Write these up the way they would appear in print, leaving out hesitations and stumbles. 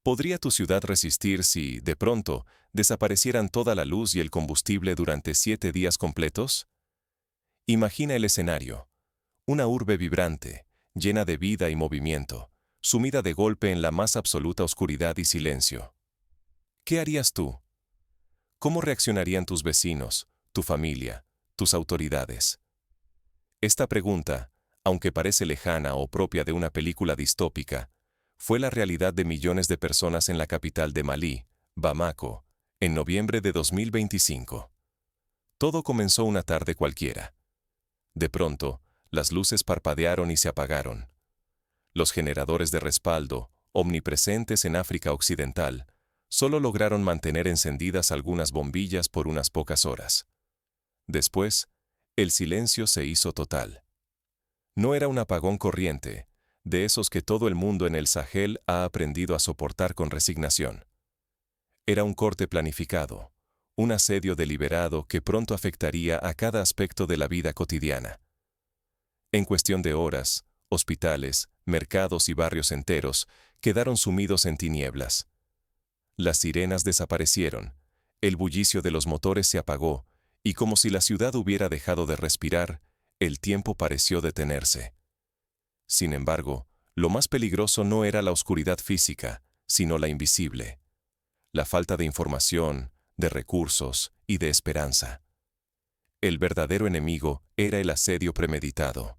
¿Podría tu ciudad resistir si, de pronto, desaparecieran toda la luz y el combustible durante 7 días completos? Imagina el escenario. Una urbe vibrante, llena de vida y movimiento, sumida de golpe en la más absoluta oscuridad y silencio. ¿Qué harías tú? ¿Cómo reaccionarían tus vecinos, tu familia, tus autoridades? Esta pregunta, aunque parece lejana o propia de una película distópica, fue la realidad de millones de personas en la capital de Malí, Bamako, en noviembre de 2025. Todo comenzó una tarde cualquiera. De pronto, las luces parpadearon y se apagaron. Los generadores de respaldo, omnipresentes en África Occidental, solo lograron mantener encendidas algunas bombillas por unas pocas horas. Después, el silencio se hizo total. No era un apagón corriente, de esos que todo el mundo en el Sahel ha aprendido a soportar con resignación. Era un corte planificado, un asedio deliberado que pronto afectaría a cada aspecto de la vida cotidiana. En cuestión de horas, hospitales, mercados y barrios enteros quedaron sumidos en tinieblas. Las sirenas desaparecieron, el bullicio de los motores se apagó, y como si la ciudad hubiera dejado de respirar, el tiempo pareció detenerse. Sin embargo, lo más peligroso no era la oscuridad física, sino la invisible. La falta de información, de recursos y de esperanza. El verdadero enemigo era el asedio premeditado.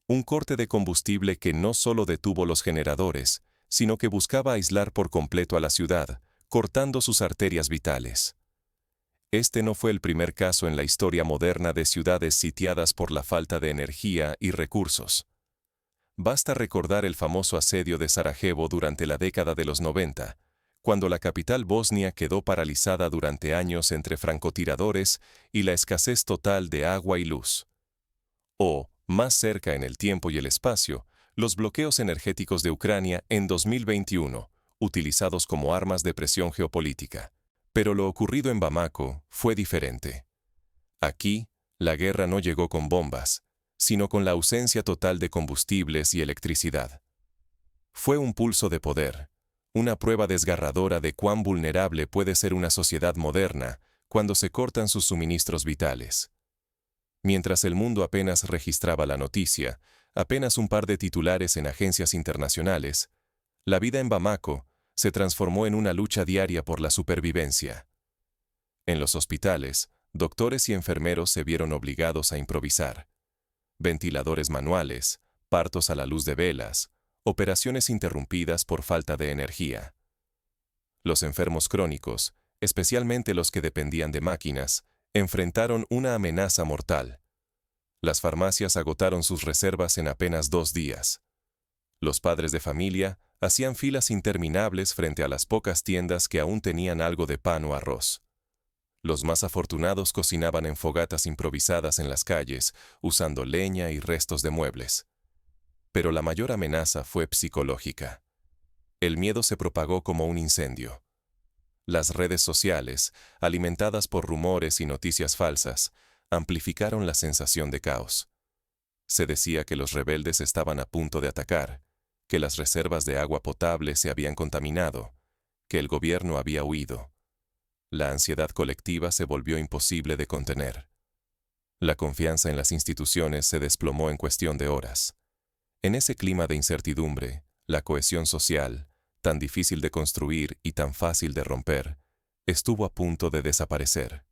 Un corte de combustible que no solo detuvo los generadores, sino que buscaba aislar por completo a la ciudad, cortando sus arterias vitales. Este no fue el primer caso en la historia moderna de ciudades sitiadas por la falta de energía y recursos. Basta recordar el famoso asedio de Sarajevo durante la década de los 90, cuando la capital bosnia quedó paralizada durante años entre francotiradores y la escasez total de agua y luz. O, más cerca en el tiempo y el espacio, los bloqueos energéticos de Ucrania en 2021, utilizados como armas de presión geopolítica. Pero lo ocurrido en Bamako fue diferente. Aquí, la guerra no llegó con bombas, sino con la ausencia total de combustibles y electricidad. Fue un pulso de poder, una prueba desgarradora de cuán vulnerable puede ser una sociedad moderna cuando se cortan sus suministros vitales. Mientras el mundo apenas registraba la noticia, apenas un par de titulares en agencias internacionales, la vida en Bamako se transformó en una lucha diaria por la supervivencia. En los hospitales, doctores y enfermeros se vieron obligados a improvisar. Ventiladores manuales, partos a la luz de velas, operaciones interrumpidas por falta de energía. Los enfermos crónicos, especialmente los que dependían de máquinas, enfrentaron una amenaza mortal. Las farmacias agotaron sus reservas en apenas 2 días. Los padres de familia hacían filas interminables frente a las pocas tiendas que aún tenían algo de pan o arroz. Los más afortunados cocinaban en fogatas improvisadas en las calles, usando leña y restos de muebles. Pero la mayor amenaza fue psicológica. El miedo se propagó como un incendio. Las redes sociales, alimentadas por rumores y noticias falsas, amplificaron la sensación de caos. Se decía que los rebeldes estaban a punto de atacar, que las reservas de agua potable se habían contaminado, que el gobierno había huido. La ansiedad colectiva se volvió imposible de contener. La confianza en las instituciones se desplomó en cuestión de horas. En ese clima de incertidumbre, la cohesión social, tan difícil de construir y tan fácil de romper, estuvo a punto de desaparecer.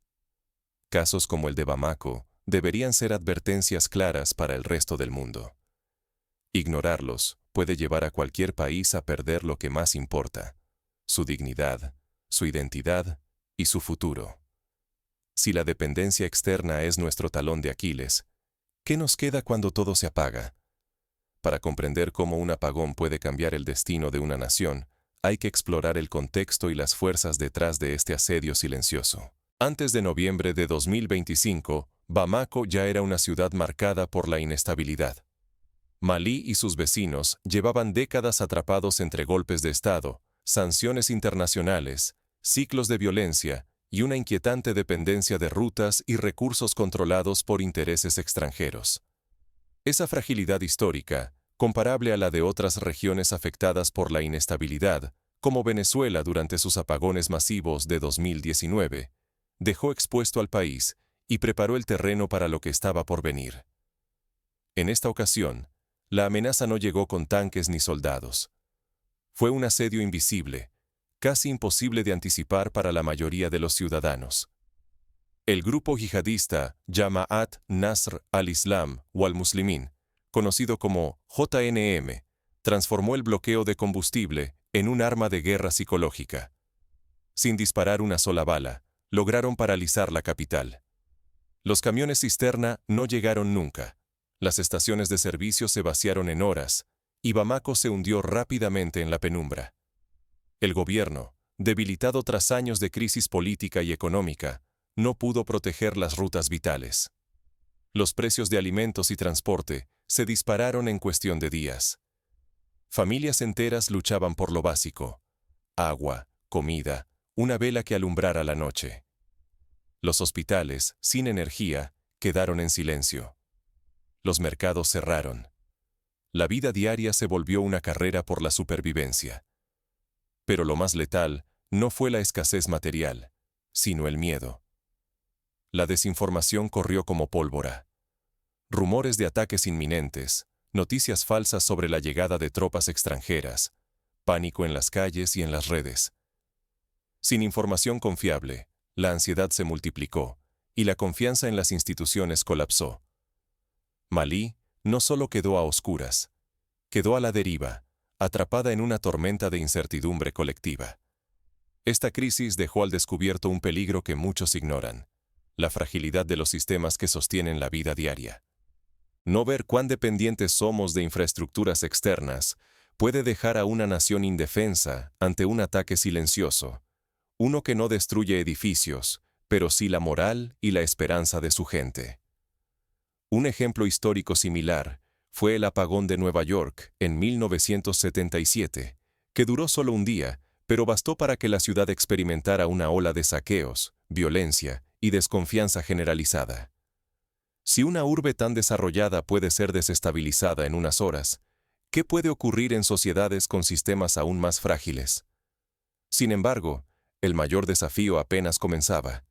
Casos como el de Bamako deberían ser advertencias claras para el resto del mundo. Ignorarlos puede llevar a cualquier país a perder lo que más importa: su dignidad, su identidad y su futuro. Si la dependencia externa es nuestro talón de Aquiles, ¿qué nos queda cuando todo se apaga? Para comprender cómo un apagón puede cambiar el destino de una nación, hay que explorar el contexto y las fuerzas detrás de este asedio silencioso. Antes de noviembre de 2025, Bamako ya era una ciudad marcada por la inestabilidad. Malí y sus vecinos llevaban décadas atrapados entre golpes de Estado, sanciones internacionales, ciclos de violencia y una inquietante dependencia de rutas y recursos controlados por intereses extranjeros. Esa fragilidad histórica, comparable a la de otras regiones afectadas por la inestabilidad, como Venezuela durante sus apagones masivos de 2019, dejó expuesto al país y preparó el terreno para lo que estaba por venir. En esta ocasión, la amenaza no llegó con tanques ni soldados. Fue un asedio invisible, casi imposible de anticipar para la mayoría de los ciudadanos. El grupo yihadista Jamaat Nasr al-Islam o al-Muslimin, conocido como JNM, transformó el bloqueo de combustible en un arma de guerra psicológica. Sin disparar una sola bala, lograron paralizar la capital. Los camiones cisterna no llegaron nunca. Las estaciones de servicio se vaciaron en horas, y Bamako se hundió rápidamente en la penumbra. El gobierno, debilitado tras años de crisis política y económica, no pudo proteger las rutas vitales. Los precios de alimentos y transporte se dispararon en cuestión de días. Familias enteras luchaban por lo básico: agua, comida, una vela que alumbrara la noche. Los hospitales, sin energía, quedaron en silencio. Los mercados cerraron. La vida diaria se volvió una carrera por la supervivencia. Pero lo más letal no fue la escasez material, sino el miedo. La desinformación corrió como pólvora. Rumores de ataques inminentes, noticias falsas sobre la llegada de tropas extranjeras, pánico en las calles y en las redes. Sin información confiable, la ansiedad se multiplicó y la confianza en las instituciones colapsó. Malí no solo quedó a oscuras, quedó a la deriva, atrapada en una tormenta de incertidumbre colectiva. Esta crisis dejó al descubierto un peligro que muchos ignoran: la fragilidad de los sistemas que sostienen la vida diaria. No ver cuán dependientes somos de infraestructuras externas puede dejar a una nación indefensa ante un ataque silencioso, uno que no destruye edificios, pero sí la moral y la esperanza de su gente. Un ejemplo histórico similar fue el apagón de Nueva York en 1977, que duró solo un día, pero bastó para que la ciudad experimentara una ola de saqueos, violencia y desconfianza generalizada. Si una urbe tan desarrollada puede ser desestabilizada en unas horas, ¿qué puede ocurrir en sociedades con sistemas aún más frágiles? Sin embargo, el mayor desafío apenas comenzaba.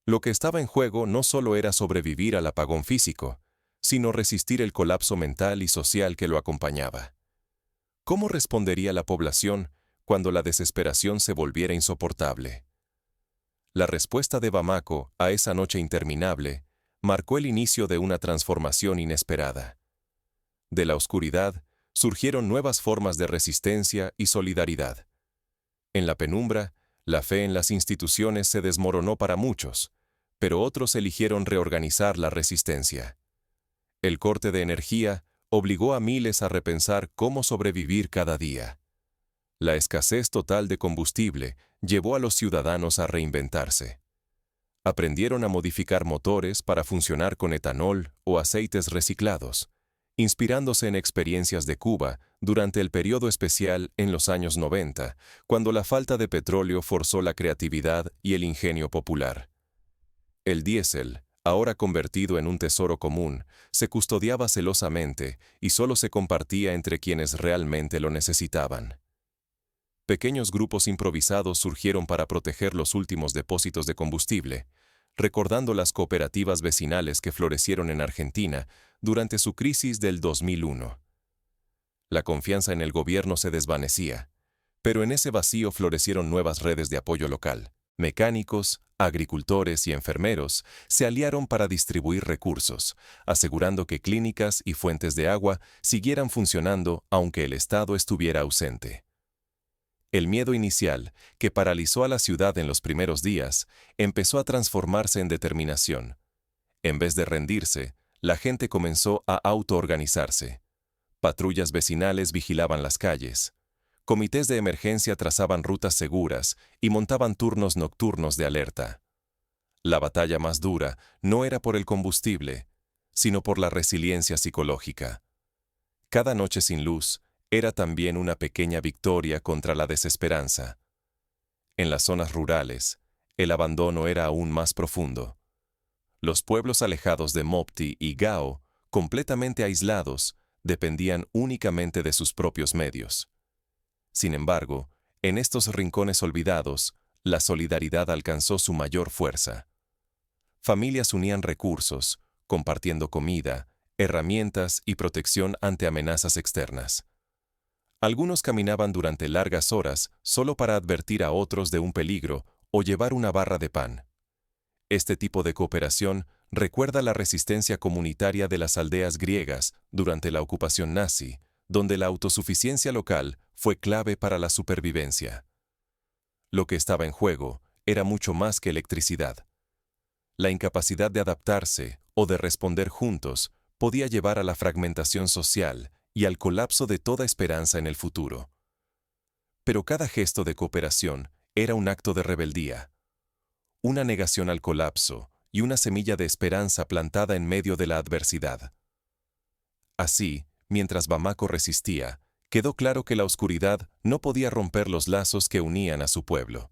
Lo que estaba en juego no solo era sobrevivir al apagón físico, sino resistir el colapso mental y social que lo acompañaba. ¿Cómo respondería la población cuando la desesperación se volviera insoportable? La respuesta de Bamako a esa noche interminable marcó el inicio de una transformación inesperada. De la oscuridad surgieron nuevas formas de resistencia y solidaridad. En la penumbra, la fe en las instituciones se desmoronó para muchos, pero otros eligieron reorganizar la resistencia. El corte de energía obligó a miles a repensar cómo sobrevivir cada día. La escasez total de combustible llevó a los ciudadanos a reinventarse. Aprendieron a modificar motores para funcionar con etanol o aceites reciclados, inspirándose en experiencias de Cuba durante el periodo especial en los años 90, cuando la falta de petróleo forzó la creatividad y el ingenio popular. El diésel, ahora convertido en un tesoro común, se custodiaba celosamente y solo se compartía entre quienes realmente lo necesitaban. Pequeños grupos improvisados surgieron para proteger los últimos depósitos de combustible, recordando las cooperativas vecinales que florecieron en Argentina durante su crisis del 2001. La confianza en el gobierno se desvanecía, pero en ese vacío florecieron nuevas redes de apoyo local. Mecánicos, agricultores y enfermeros se aliaron para distribuir recursos, asegurando que clínicas y fuentes de agua siguieran funcionando aunque el Estado estuviera ausente. El miedo inicial, que paralizó a la ciudad en los primeros días, empezó a transformarse en determinación. En vez de rendirse, la gente comenzó a autoorganizarse. Patrullas vecinales vigilaban las calles. Comités de emergencia trazaban rutas seguras y montaban turnos nocturnos de alerta. La batalla más dura no era por el combustible, sino por la resiliencia psicológica. Cada noche sin luz era también una pequeña victoria contra la desesperanza. En las zonas rurales, el abandono era aún más profundo. Los pueblos alejados de Mopti y Gao, completamente aislados, dependían únicamente de sus propios medios. Sin embargo, En estos rincones olvidados, la solidaridad alcanzó su mayor fuerza. Familias unían recursos, compartiendo comida, herramientas y protección ante amenazas externas. Algunos caminaban durante largas horas solo para advertir a otros de un peligro o llevar una barra de pan. Este tipo de cooperación recuerda la resistencia comunitaria de las aldeas griegas durante la ocupación nazi, donde la autosuficiencia local fue clave para la supervivencia. Lo que estaba en juego era mucho más que electricidad. La incapacidad de adaptarse o de responder juntos podía llevar a la fragmentación social y al colapso de toda esperanza en el futuro. Pero cada gesto de cooperación era un acto de rebeldía, una negación al colapso y una semilla de esperanza plantada en medio de la adversidad. Así, mientras Bamako resistía, quedó claro que la oscuridad no podía romper los lazos que unían a su pueblo.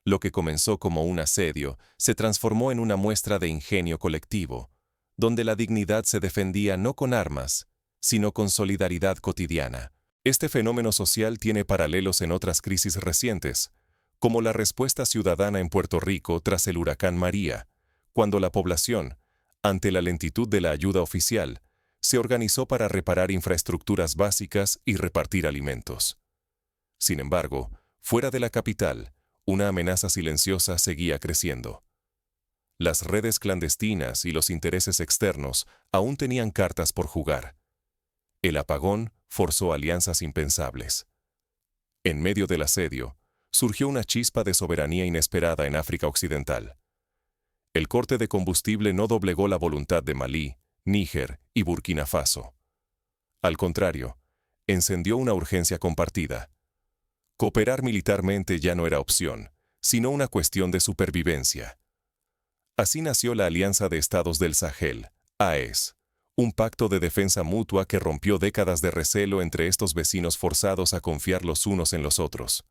Lo que comenzó como un asedio se transformó en una muestra de ingenio colectivo, donde la dignidad se defendía no con armas, sino con solidaridad cotidiana. Este fenómeno social tiene paralelos en otras crisis recientes, como la respuesta ciudadana en Puerto Rico tras el huracán María, cuando la población, ante la lentitud de la ayuda oficial, se organizó para reparar infraestructuras básicas y repartir alimentos. Sin embargo, fuera de la capital, una amenaza silenciosa seguía creciendo. Las redes clandestinas y los intereses externos aún tenían cartas por jugar. El apagón forzó alianzas impensables. En medio del asedio, surgió una chispa de soberanía inesperada en África Occidental. El corte de combustible no doblegó la voluntad de Malí, Níger y Burkina Faso. Al contrario, encendió una urgencia compartida. Cooperar militarmente ya no era opción, sino una cuestión de supervivencia. Así nació la Alianza de Estados del Sahel, AES, un pacto de defensa mutua que rompió décadas de recelo entre estos vecinos forzados a confiar los unos en los otros.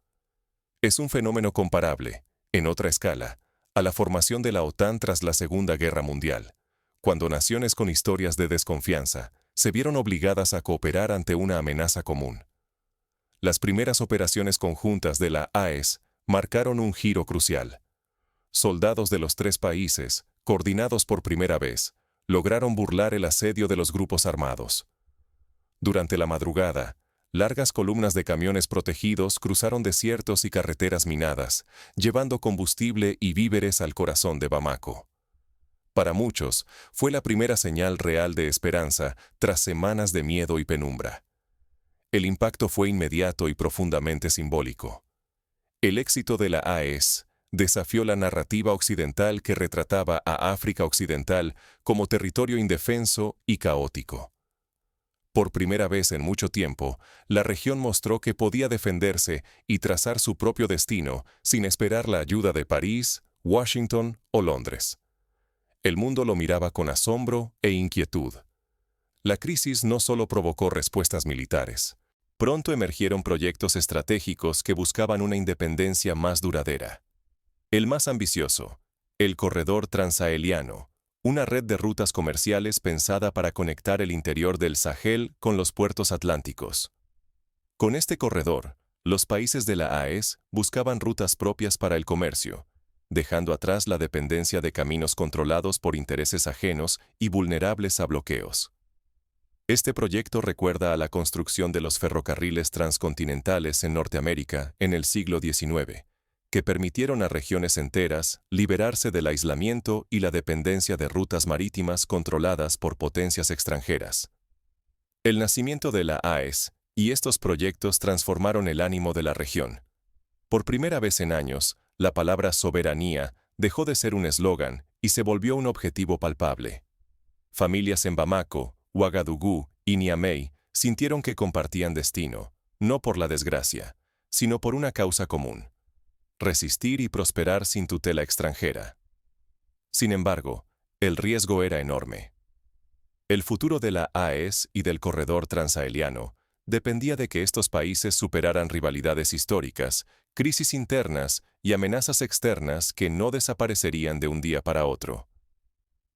Es un fenómeno comparable, en otra escala, a la formación de la OTAN tras la Segunda Guerra Mundial, cuando naciones con historias de desconfianza se vieron obligadas a cooperar ante una amenaza común. Las primeras operaciones conjuntas de la AES marcaron un giro crucial. Soldados de los tres países, coordinados por primera vez, lograron burlar el asedio de los grupos armados. Durante la madrugada, largas columnas de camiones protegidos cruzaron desiertos y carreteras minadas, llevando combustible y víveres al corazón de Bamako. Para muchos, fue la primera señal real de esperanza tras semanas de miedo y penumbra. El impacto fue inmediato y profundamente simbólico. El éxito de la AES desafió la narrativa occidental que retrataba a África Occidental como territorio indefenso y caótico. Por primera vez en mucho tiempo, la región mostró que podía defenderse y trazar su propio destino sin esperar la ayuda de París, Washington o Londres. El mundo lo miraba con asombro e inquietud. La crisis no solo provocó respuestas militares. Pronto emergieron proyectos estratégicos que buscaban una independencia más duradera. El más ambicioso, el Corredor Transaheliano, una red de rutas comerciales pensada para conectar el interior del Sahel con los puertos atlánticos. Con este corredor, los países de la AES buscaban rutas propias para el comercio, dejando atrás la dependencia de caminos controlados por intereses ajenos y vulnerables a bloqueos. Este proyecto recuerda a la construcción de los ferrocarriles transcontinentales en Norteamérica en el siglo XIX, que permitieron a regiones enteras liberarse del aislamiento y la dependencia de rutas marítimas controladas por potencias extranjeras. El nacimiento de la AES y estos proyectos transformaron el ánimo de la región. Por primera vez en años, la palabra soberanía dejó de ser un eslogan y se volvió un objetivo palpable. Familias en Bamako, Ouagadougou y Niamey sintieron que compartían destino, no por la desgracia, sino por una causa común: resistir y prosperar sin tutela extranjera. Sin embargo, el riesgo era enorme. El futuro de la AES y del corredor transaheliano dependía de que estos países superaran rivalidades históricas, crisis internas y amenazas externas que no desaparecerían de un día para otro.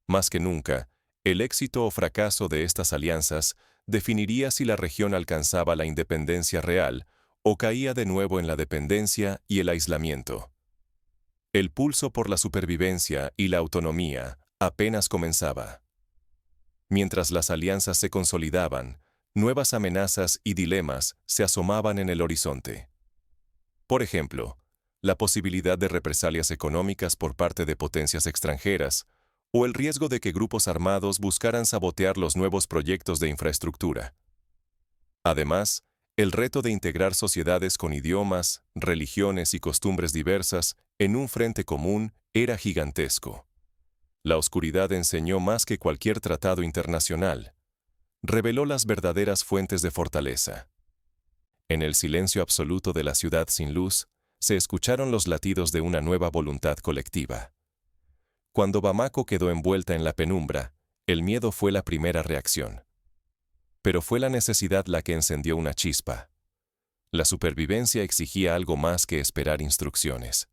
Más que nunca, el éxito o fracaso de estas alianzas definiría si la región alcanzaba la independencia real o caía de nuevo en la dependencia y el aislamiento. El pulso por la supervivencia y la autonomía apenas comenzaba. Mientras las alianzas se consolidaban, nuevas amenazas y dilemas se asomaban en el horizonte. Por ejemplo, la posibilidad de represalias económicas por parte de potencias extranjeras, o el riesgo de que grupos armados buscaran sabotear los nuevos proyectos de infraestructura. Además, el reto de integrar sociedades con idiomas, religiones y costumbres diversas en un frente común era gigantesco. La oscuridad enseñó más que cualquier tratado internacional. Reveló las verdaderas fuentes de fortaleza. En el silencio absoluto de la ciudad sin luz, se escucharon los latidos de una nueva voluntad colectiva. Cuando Bamako quedó envuelta en la penumbra, el miedo fue la primera reacción. Pero fue la necesidad la que encendió una chispa. La supervivencia exigía algo más que esperar instrucciones.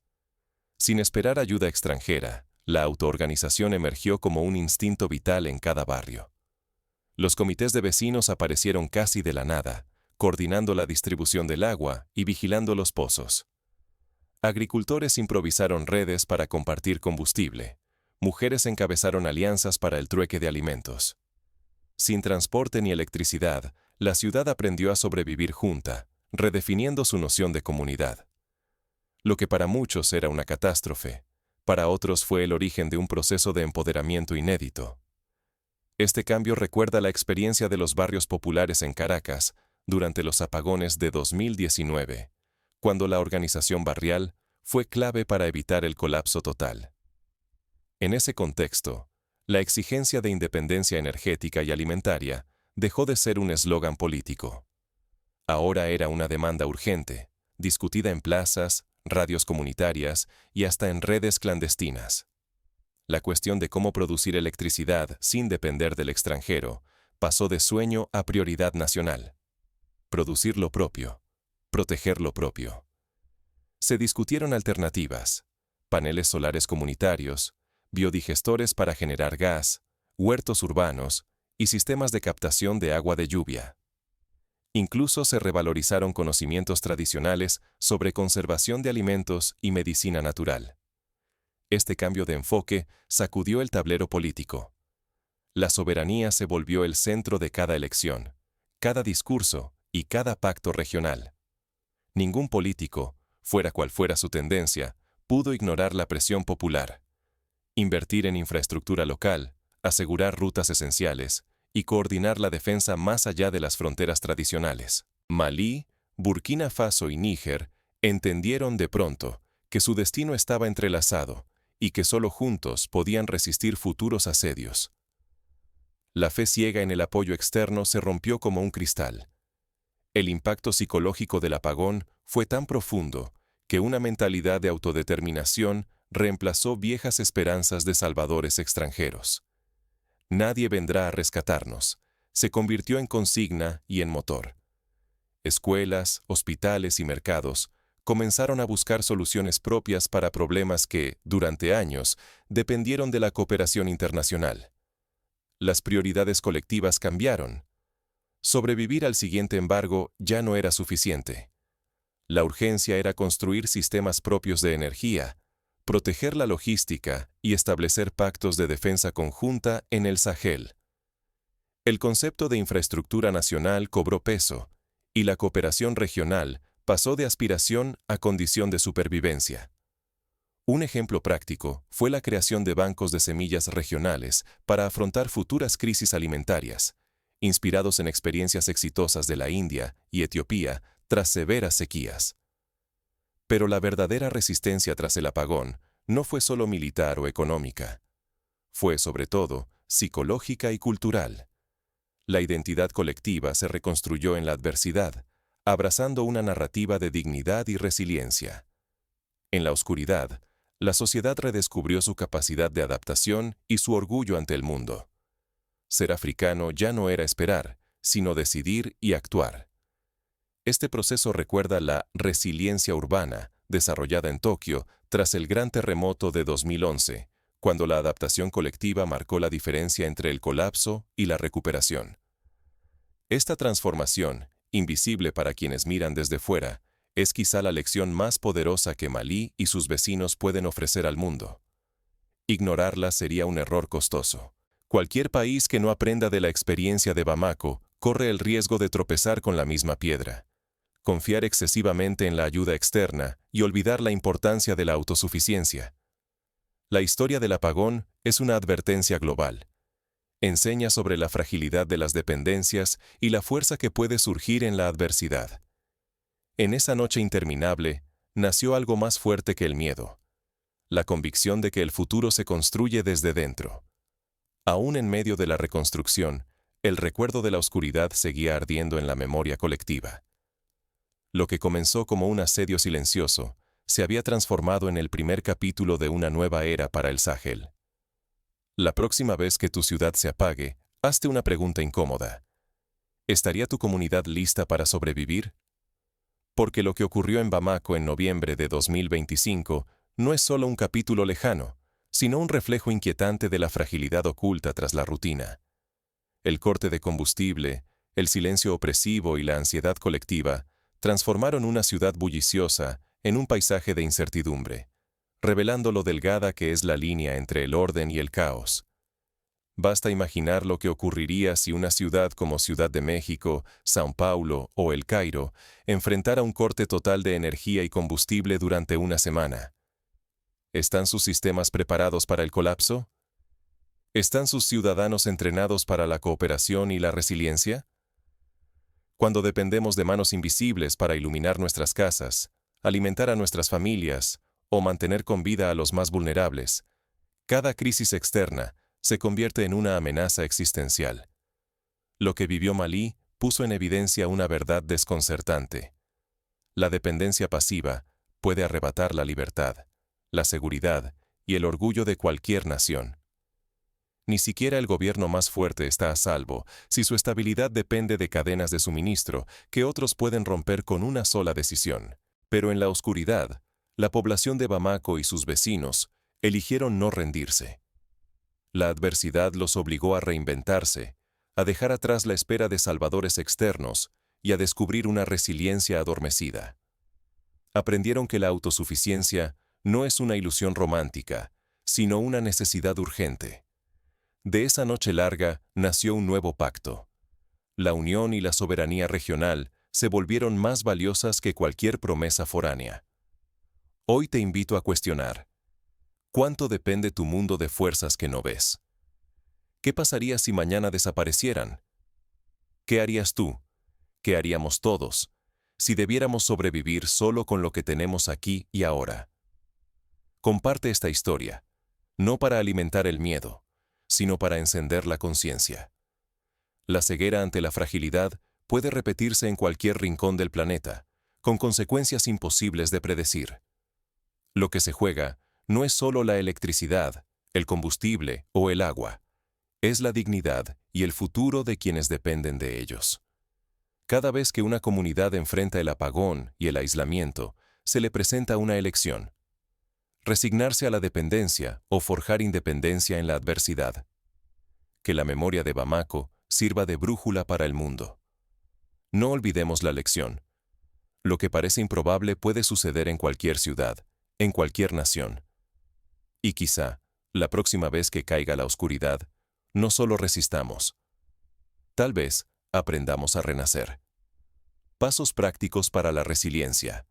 Sin esperar ayuda extranjera, la autoorganización emergió como un instinto vital en cada barrio. Los comités de vecinos aparecieron casi de la nada, coordinando la distribución del agua y vigilando los pozos. Agricultores improvisaron redes para compartir combustible. Mujeres encabezaron alianzas para el trueque de alimentos. Sin transporte ni electricidad, la ciudad aprendió a sobrevivir junta, redefiniendo su noción de comunidad. Lo que para muchos era una catástrofe, para otros fue el origen de un proceso de empoderamiento inédito. Este cambio recuerda la experiencia de los barrios populares en Caracas durante los apagones de 2019, cuando la organización barrial fue clave para evitar el colapso total. En ese contexto, la exigencia de independencia energética y alimentaria dejó de ser un eslogan político. Ahora era una demanda urgente, discutida en plazas, radios comunitarias y hasta en redes clandestinas. La cuestión de cómo producir electricidad sin depender del extranjero pasó de sueño a prioridad nacional. Producir lo propio, proteger lo propio. Se discutieron alternativas: paneles solares comunitarios, biodigestores para generar gas, huertos urbanos y sistemas de captación de agua de lluvia. Incluso se revalorizaron conocimientos tradicionales sobre conservación de alimentos y medicina natural. Este cambio de enfoque sacudió el tablero político. La soberanía se volvió el centro de cada elección, cada discurso y cada pacto regional. Ningún político, fuera cual fuera su tendencia, pudo ignorar la presión popular. Invertir en infraestructura local, asegurar rutas esenciales y coordinar la defensa más allá de las fronteras tradicionales. Malí, Burkina Faso y Níger entendieron de pronto que su destino estaba entrelazado y que solo juntos podían resistir futuros asedios. La fe ciega en el apoyo externo se rompió como un cristal. El impacto psicológico del apagón fue tan profundo que una mentalidad de autodeterminación reemplazó viejas esperanzas de salvadores extranjeros. Nadie vendrá a rescatarnos, se convirtió en consigna y en motor. Escuelas, hospitales y mercados comenzaron a buscar soluciones propias para problemas que, durante años, dependieron de la cooperación internacional. Las prioridades colectivas cambiaron. Sobrevivir al siguiente embargo ya no era suficiente. La urgencia era construir sistemas propios de energía, proteger la logística y establecer pactos de defensa conjunta en el Sahel. El concepto de infraestructura nacional cobró peso, y la cooperación regional pasó de aspiración a condición de supervivencia. Un ejemplo práctico fue la creación de bancos de semillas regionales para afrontar futuras crisis alimentarias, inspirados en experiencias exitosas de la India y Etiopía tras severas sequías. Pero la verdadera resistencia tras el apagón no fue solo militar o económica. Fue, sobre todo, psicológica y cultural. La identidad colectiva se reconstruyó en la adversidad, abrazando una narrativa de dignidad y resiliencia. En la oscuridad, la sociedad redescubrió su capacidad de adaptación y su orgullo ante el mundo. Ser africano ya no era esperar, sino decidir y actuar. Este proceso recuerda la resiliencia urbana desarrollada en Tokio tras el gran terremoto de 2011, cuando la adaptación colectiva marcó la diferencia entre el colapso y la recuperación. Esta transformación invisible para quienes miran desde fuera, es quizá la lección más poderosa que Malí y sus vecinos pueden ofrecer al mundo. Ignorarla sería un error costoso. Cualquier país que no aprenda de la experiencia de Bamako corre el riesgo de tropezar con la misma piedra, confiar excesivamente en la ayuda externa y olvidar la importancia de la autosuficiencia. La historia del apagón es una advertencia global. Enseña sobre la fragilidad de las dependencias y la fuerza que puede surgir en la adversidad. En esa noche interminable, nació algo más fuerte que el miedo: la convicción de que el futuro se construye desde dentro. Aún en medio de la reconstrucción, el recuerdo de la oscuridad seguía ardiendo en la memoria colectiva. Lo que comenzó como un asedio silencioso, se había transformado en el primer capítulo de una nueva era para el Sahel. La próxima vez que tu ciudad se apague, hazte una pregunta incómoda. ¿Estaría tu comunidad lista para sobrevivir? Porque lo que ocurrió en Bamako en noviembre de 2025 no es solo un capítulo lejano, sino un reflejo inquietante de la fragilidad oculta tras la rutina. El corte de combustible, el silencio opresivo y la ansiedad colectiva transformaron una ciudad bulliciosa en un paisaje de incertidumbre, revelando lo delgada que es la línea entre el orden y el caos. Basta imaginar lo que ocurriría si una ciudad como Ciudad de México, São Paulo o El Cairo enfrentara un corte total de energía y combustible durante una semana. ¿Están sus sistemas preparados para el colapso? ¿Están sus ciudadanos entrenados para la cooperación y la resiliencia? Cuando dependemos de manos invisibles para iluminar nuestras casas, alimentar a nuestras familias o mantener con vida a los más vulnerables, cada crisis externa se convierte en una amenaza existencial. Lo que vivió Malí puso en evidencia una verdad desconcertante. La dependencia pasiva puede arrebatar la libertad, la seguridad y el orgullo de cualquier nación. Ni siquiera el gobierno más fuerte está a salvo si su estabilidad depende de cadenas de suministro que otros pueden romper con una sola decisión. Pero en la oscuridad, la población de Bamako y sus vecinos eligieron no rendirse. La adversidad los obligó a reinventarse, a dejar atrás la espera de salvadores externos y a descubrir una resiliencia adormecida. Aprendieron que la autosuficiencia no es una ilusión romántica, sino una necesidad urgente. De esa noche larga nació un nuevo pacto. La unión y la soberanía regional se volvieron más valiosas que cualquier promesa foránea. Hoy te invito a cuestionar: ¿cuánto depende tu mundo de fuerzas que no ves? ¿Qué pasaría si mañana desaparecieran? ¿Qué harías tú? ¿Qué haríamos todos si debiéramos sobrevivir solo con lo que tenemos aquí y ahora? Comparte esta historia, no para alimentar el miedo, sino para encender la conciencia. La ceguera ante la fragilidad puede repetirse en cualquier rincón del planeta, con consecuencias imposibles de predecir. Lo que se juega no es solo la electricidad, el combustible o el agua. Es la dignidad y el futuro de quienes dependen de ellos. Cada vez que una comunidad enfrenta el apagón y el aislamiento, se le presenta una elección: resignarse a la dependencia o forjar independencia en la adversidad. Que la memoria de Bamako sirva de brújula para el mundo. No olvidemos la lección. Lo que parece improbable puede suceder en cualquier ciudad, en cualquier nación. Y quizá, la próxima vez que caiga la oscuridad, no solo resistamos. Tal vez, aprendamos a renacer. Pasos prácticos para la resiliencia.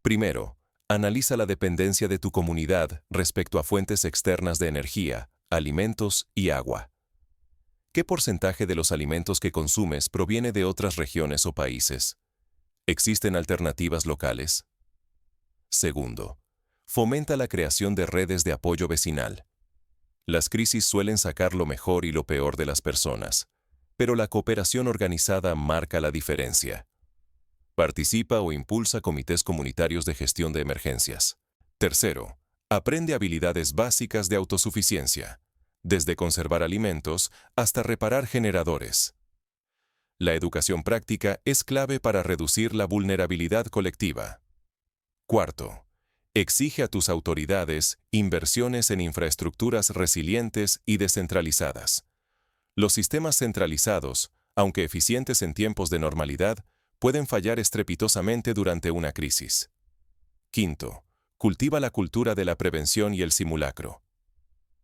Primero, analiza la dependencia de tu comunidad respecto a fuentes externas de energía, alimentos y agua. ¿Qué porcentaje de los alimentos que consumes proviene de otras regiones o países? ¿Existen alternativas locales? Segundo, fomenta la creación de redes de apoyo vecinal. Las crisis suelen sacar lo mejor y lo peor de las personas, pero la cooperación organizada marca la diferencia. Participa o impulsa comités comunitarios de gestión de emergencias. Tercero, aprende habilidades básicas de autosuficiencia, desde conservar alimentos hasta reparar generadores. La educación práctica es clave para reducir la vulnerabilidad colectiva. Cuarto, exige a tus autoridades inversiones en infraestructuras resilientes y descentralizadas. Los sistemas centralizados, aunque eficientes en tiempos de normalidad, pueden fallar estrepitosamente durante una crisis. Quinto, cultiva la cultura de la prevención y el simulacro.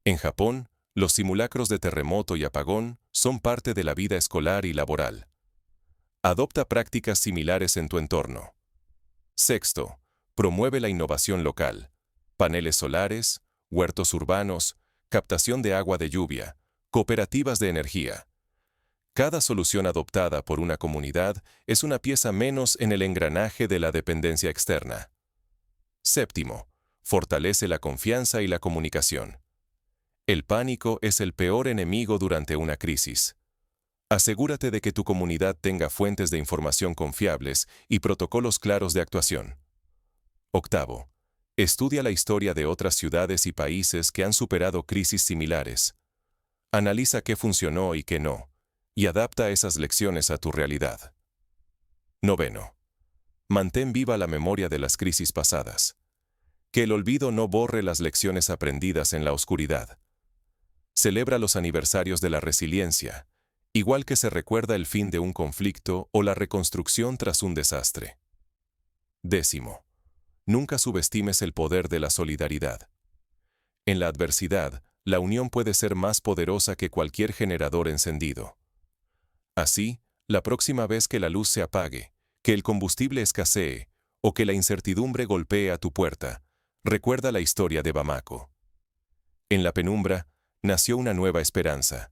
En Japón, los simulacros de terremoto y apagón son parte de la vida escolar y laboral. Adopta prácticas similares en tu entorno. Sexto, promueve la innovación local. Paneles solares, huertos urbanos, captación de agua de lluvia, cooperativas de energía. Cada solución adoptada por una comunidad es una pieza menos en el engranaje de la dependencia externa. Séptimo, fortalece la confianza y la comunicación. El pánico es el peor enemigo durante una crisis. Asegúrate de que tu comunidad tenga fuentes de información confiables y protocolos claros de actuación. Octavo, estudia la historia de otras ciudades y países que han superado crisis similares. Analiza qué funcionó y qué no, y adapta esas lecciones a tu realidad. Noveno, mantén viva la memoria de las crisis pasadas. Que el olvido no borre las lecciones aprendidas en la oscuridad. Celebra los aniversarios de la resiliencia, igual que se recuerda el fin de un conflicto o la reconstrucción tras un desastre. Décimo, nunca subestimes el poder de la solidaridad. En la adversidad, la unión puede ser más poderosa que cualquier generador encendido. Así, la próxima vez que la luz se apague, que el combustible escasee o que la incertidumbre golpee a tu puerta, recuerda la historia de Bamako. En la penumbra, nació una nueva esperanza.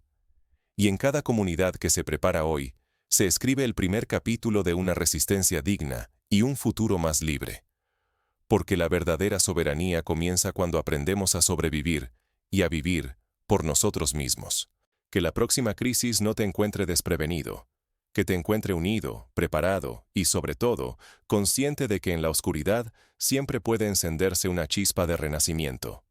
Y en cada comunidad que se prepara hoy, se escribe el primer capítulo de una resistencia digna y un futuro más libre. Porque la verdadera soberanía comienza cuando aprendemos a sobrevivir y a vivir por nosotros mismos. Que la próxima crisis no te encuentre desprevenido, que te encuentre unido, preparado y, sobre todo, consciente de que en la oscuridad siempre puede encenderse una chispa de renacimiento.